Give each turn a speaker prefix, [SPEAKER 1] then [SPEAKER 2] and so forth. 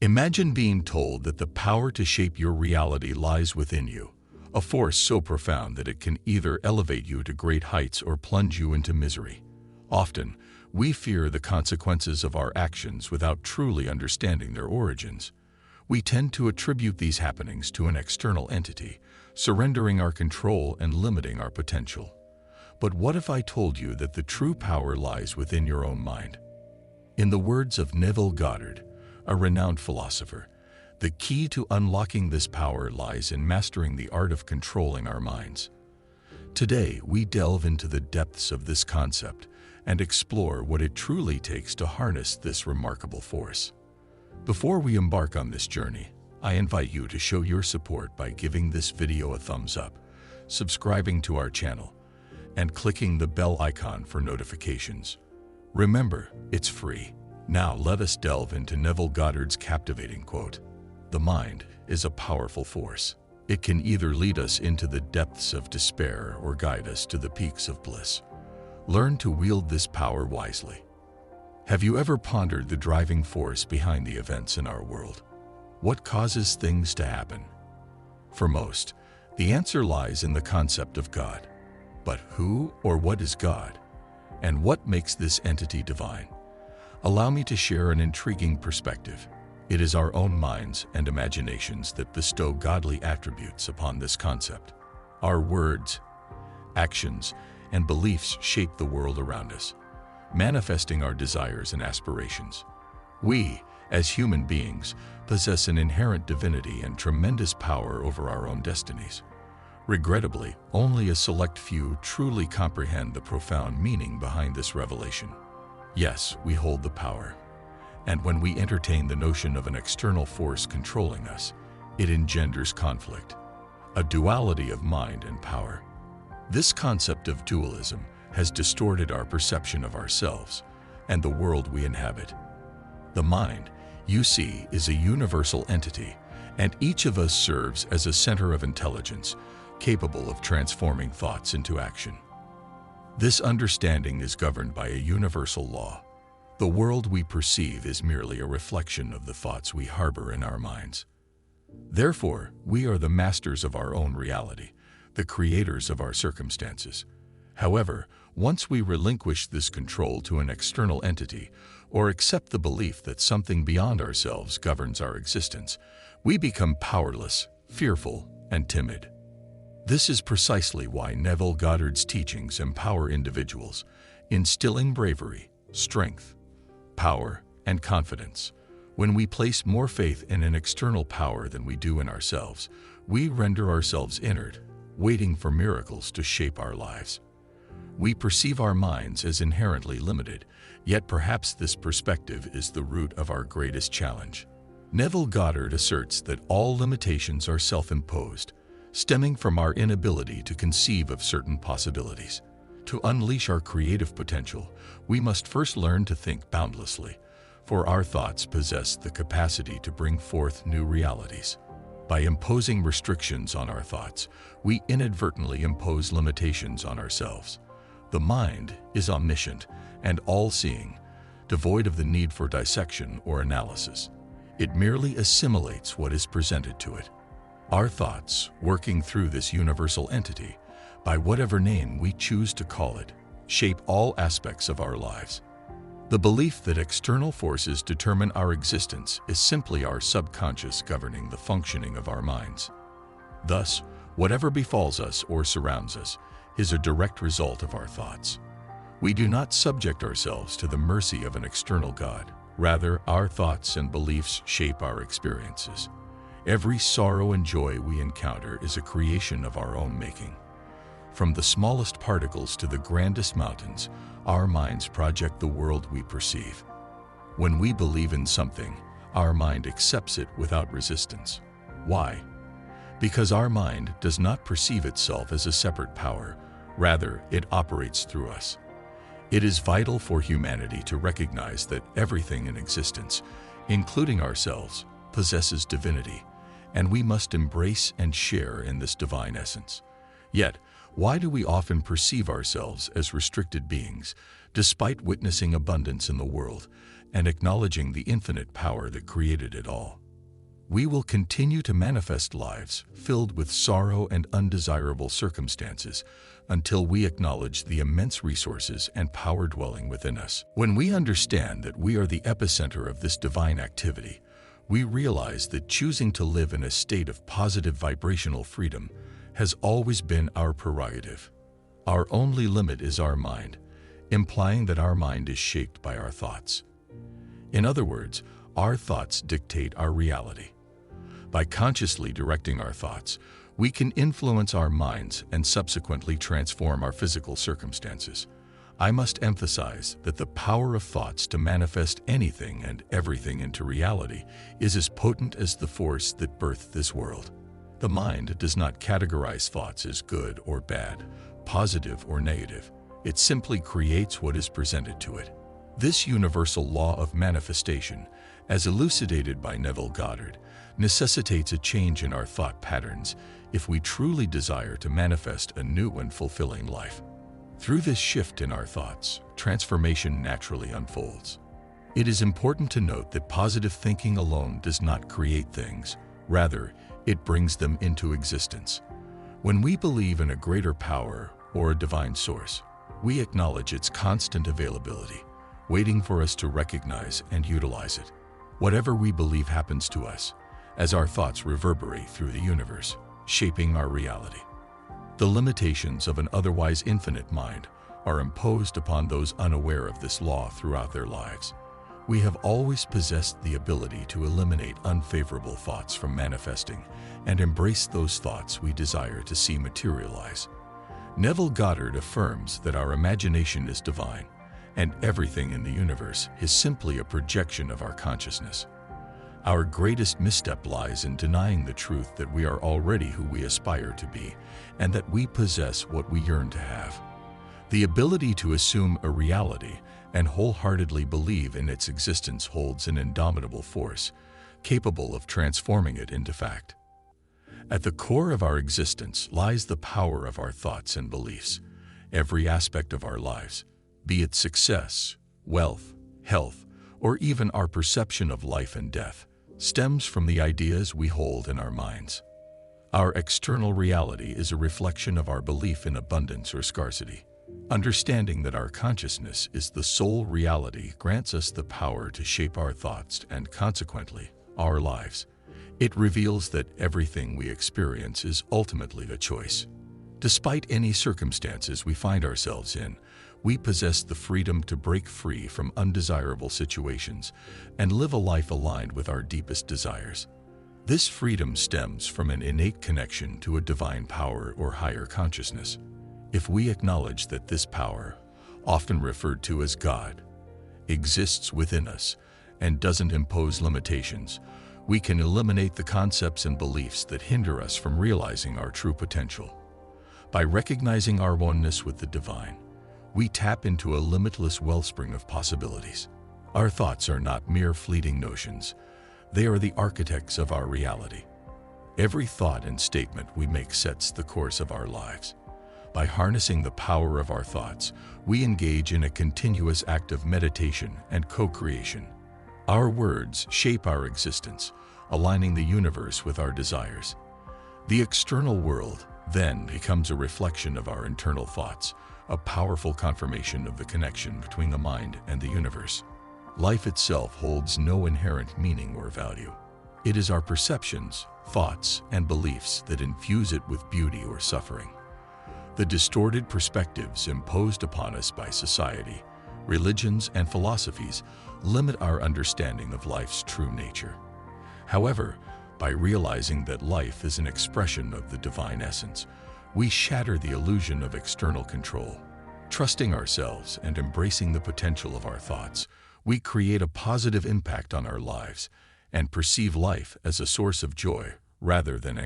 [SPEAKER 1] Imagine being told that the power to shape your reality lies within you, a force so profound that it can either elevate you to great heights or plunge you into misery. Often, we fear the consequences of our actions without truly understanding their origins. We tend to attribute these happenings to an external entity, surrendering our control and limiting our potential. But what if I told you that the true power lies within your own mind? In the words of Neville Goddard, a renowned philosopher, the key to unlocking this power lies in mastering the art of controlling our minds. Today, we delve into the depths of this concept and explore what it truly takes to harness this remarkable force. Before we embark on this journey, I invite you to show your support by giving this video a thumbs up, subscribing to our channel, and clicking the bell icon for notifications. Remember, it's free. Now let us delve into Neville Goddard's captivating quote. "The mind is a powerful force. It can either lead us into the depths of despair or guide us to the peaks of bliss. Learn to wield this power wisely." Have you ever pondered the driving force behind the events in our world? What causes things to happen? For most, the answer lies in the concept of God. But who or what is God? And what makes this entity divine? Allow me to share an intriguing perspective. It is our own minds and imaginations that bestow godly attributes upon this concept. Our words, actions, and beliefs shape the world around us, manifesting our desires and aspirations. We, as human beings, possess an inherent divinity and tremendous power over our own destinies. Regrettably, only a select few truly comprehend the profound meaning behind this revelation. Yes, we hold the power. And when we entertain the notion of an external force controlling us, it engenders conflict, a duality of mind and power. This concept of dualism has distorted our perception of ourselves and the world we inhabit. The mind, you see, is a universal entity, and each of us serves as a center of intelligence, capable of transforming thoughts into action. This understanding is governed by a universal law. The world we perceive is merely a reflection of the thoughts we harbor in our minds. Therefore, we are the masters of our own reality, the creators of our circumstances. However, once we relinquish this control to an external entity or accept the belief that something beyond ourselves governs our existence, we become powerless, fearful, and timid. This is precisely why Neville Goddard's teachings empower individuals, instilling bravery, strength, power, and confidence. When we place more faith in an external power than we do in ourselves, we render ourselves inert, waiting for miracles to shape our lives. We perceive our minds as inherently limited, yet perhaps this perspective is the root of our greatest challenge. Neville Goddard asserts that all limitations are self-imposed, stemming from our inability to conceive of certain possibilities. To unleash our creative potential, we must first learn to think boundlessly, for our thoughts possess the capacity to bring forth new realities. By imposing restrictions on our thoughts, we inadvertently impose limitations on ourselves. The mind is omniscient and all-seeing, devoid of the need for dissection or analysis. It merely assimilates what is presented to it. Our thoughts, working through this universal entity, by whatever name we choose to call it, shape all aspects of our lives. The belief that external forces determine our existence is simply our subconscious governing the functioning of our minds. Thus, whatever befalls us or surrounds us is a direct result of our thoughts. We do not subject ourselves to the mercy of an external God. Rather, our thoughts and beliefs shape our experiences. Every sorrow and joy we encounter is a creation of our own making. From the smallest particles to the grandest mountains, our minds project the world we perceive. When we believe in something, our mind accepts it without resistance. Why? Because our mind does not perceive itself as a separate power, rather, it operates through us. It is vital for humanity to recognize that everything in existence, including ourselves, possesses divinity, and we must embrace and share in this divine essence. Yet, why do we often perceive ourselves as restricted beings, despite witnessing abundance in the world, and acknowledging the infinite power that created it all. We will continue to manifest lives filled with sorrow and undesirable circumstances until we acknowledge the immense resources and power dwelling within us. When we understand that we are the epicenter of this divine activity, we realize that choosing to live in a state of positive vibrational freedom has always been our prerogative. Our only limit is our mind, implying that our mind is shaped by our thoughts. In other words, our thoughts dictate our reality. By consciously directing our thoughts, we can influence our minds and subsequently transform our physical circumstances. I must emphasize that the power of thoughts to manifest anything and everything into reality is as potent as the force that birthed this world. The mind does not categorize thoughts as good or bad, positive or negative. It simply creates what is presented to it. This universal law of manifestation, as elucidated by Neville Goddard, necessitates a change in our thought patterns if we truly desire to manifest a new and fulfilling life. Through this shift in our thoughts, transformation naturally unfolds. It is important to note that positive thinking alone does not create things. Rather, it brings them into existence. When we believe in a greater power or a divine source, we acknowledge its constant availability, waiting for us to recognize and utilize it. Whatever we believe happens to us, as our thoughts reverberate through the universe, shaping our reality. The limitations of an otherwise infinite mind are imposed upon those unaware of this law throughout their lives. We have always possessed the ability to eliminate unfavorable thoughts from manifesting and embrace those thoughts we desire to see materialize. Neville Goddard affirms that our imagination is divine, and everything in the universe is simply a projection of our consciousness. Our greatest misstep lies in denying the truth that we are already who we aspire to be, and that we possess what we yearn to have. The ability to assume a reality and wholeheartedly believe in its existence holds an indomitable force, capable of transforming it into fact. At the core of our existence lies the power of our thoughts and beliefs. Every aspect of our lives, be it success, wealth, health, or even our perception of life and death, stems from the ideas we hold in our minds. Our external reality is a reflection of our belief in abundance or scarcity. Understanding that our consciousness is the sole reality grants us the power to shape our thoughts and, consequently, our lives. It reveals that everything we experience is ultimately a choice. Despite any circumstances we find ourselves in, we possess the freedom to break free from undesirable situations and live a life aligned with our deepest desires. This freedom stems from an innate connection to a divine power or higher consciousness. If we acknowledge that this power, often referred to as God, exists within us and doesn't impose limitations, we can eliminate the concepts and beliefs that hinder us from realizing our true potential. By recognizing our oneness with the divine, we tap into a limitless wellspring of possibilities. Our thoughts are not mere fleeting notions. They are the architects of our reality. Every thought and statement we make sets the course of our lives. By harnessing the power of our thoughts, we engage in a continuous act of meditation and co-creation. Our words shape our existence, aligning the universe with our desires. The external world then becomes a reflection of our internal thoughts, a powerful confirmation of the connection between the mind and the universe. Life itself holds no inherent meaning or value. It is our perceptions, thoughts, and beliefs that infuse it with beauty or suffering. The distorted perspectives imposed upon us by society, religions, and philosophies limit our understanding of life's true nature. However, by realizing that life is an expression of the divine essence, we shatter the illusion of external control. Trusting ourselves and embracing the potential of our thoughts, we create a positive impact on our lives and perceive life as a source of joy rather than anxiety.